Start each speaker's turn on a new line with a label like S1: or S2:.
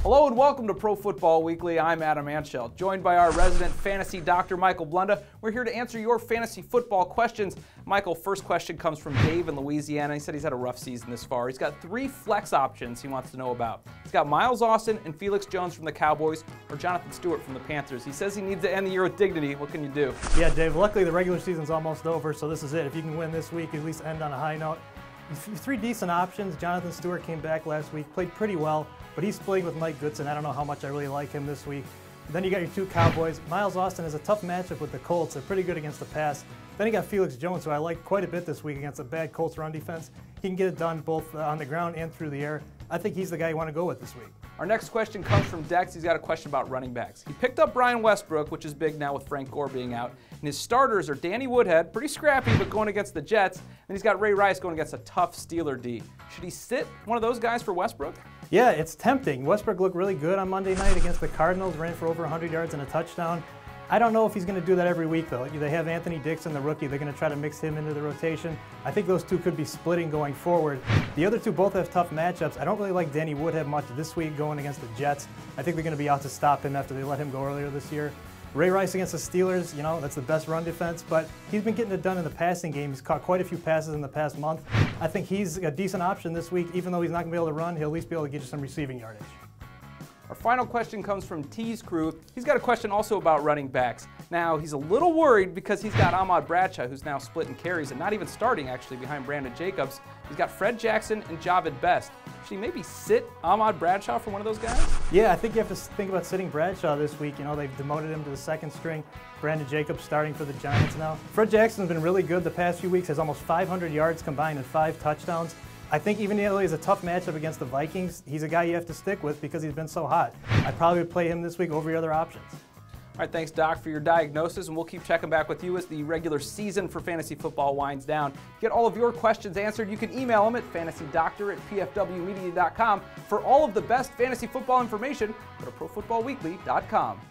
S1: Hello and welcome to Pro Football Weekly. I'm Adam Anschel, joined by our resident fantasy doctor, Michael Blunda. We're here to answer your fantasy football questions. Michael, first question comes from Dave in Louisiana. He said he's had a rough season this far. He's got 3 flex options he wants to know about. He's got Miles Austin and Felix Jones from the Cowboys, or Jonathan Stewart from the Panthers. He says he needs to end the year with dignity. What can you do?
S2: Yeah, Dave, luckily the regular season's almost over, so this is it. If you can win this week, at least end on a high note. 3 decent options. Jonathan Stewart came back last week, played pretty well, but he's splitting with Mike Goodson. I don't know how much I really like him this week. Then you got your 2 Cowboys. Miles Austin has a tough matchup with the Colts. They're pretty good against the pass. Then you got Felix Jones, who I like quite a bit this week against a bad Colts run defense. He can get it done both on the ground and through the air. I think he's the guy you want to go with this week.
S1: Our next question comes from Dex. He's got a question about running backs. He picked up Brian Westbrook, which is big now with Frank Gore being out. And his starters are Danny Woodhead, pretty scrappy, but going against the Jets. And he's got Ray Rice going against a tough Steeler D. Should he sit one of those guys for Westbrook?
S2: Yeah, it's tempting. Westbrook looked really good on Monday night against the Cardinals, ran for over 100 yards and a touchdown. I don't know if he's going to do that every week, though. They have Anthony Dixon, the rookie. They're going to try to mix him into the rotation. I think those 2 could be splitting going forward. The other 2 both have tough matchups. I don't really like Danny Woodhead much this week going against the Jets. I think they're going to be out to stop him after they let him go earlier this year. Ray Rice against the Steelers, that's the best run defense, but he's been getting it done in the passing game. He's caught quite a few passes in the past month. I think he's a decent option this week. Even though he's not going to be able to run, he'll at least be able to get you some receiving yardage.
S1: Our final question comes from T's Crew. He's got a question also about running backs. Now, he's a little worried because he's got Bradshaw, who's now splitting carries and not even starting, actually, behind Brandon Jacobs. He's got Fred Jackson and Javid Best. Should he maybe sit Bradshaw for one of those guys?
S2: Yeah, I think you have to think about sitting Bradshaw this week. They've demoted him to the 2nd string. Brandon Jacobs starting for the Giants now. Fred Jackson's been really good the past few weeks, has almost 500 yards combined and 5 touchdowns. I think even though he's a tough matchup against the Vikings, he's a guy you have to stick with because he's been so hot. I'd probably play him this week over your other options.
S1: All right, thanks, Doc, for your diagnosis, and we'll keep checking back with you as the regular season for fantasy football winds down. Get all of your questions answered. You can email them at fantasydoctor@pfwmedia.com. For all of the best fantasy football information, go to profootballweekly.com.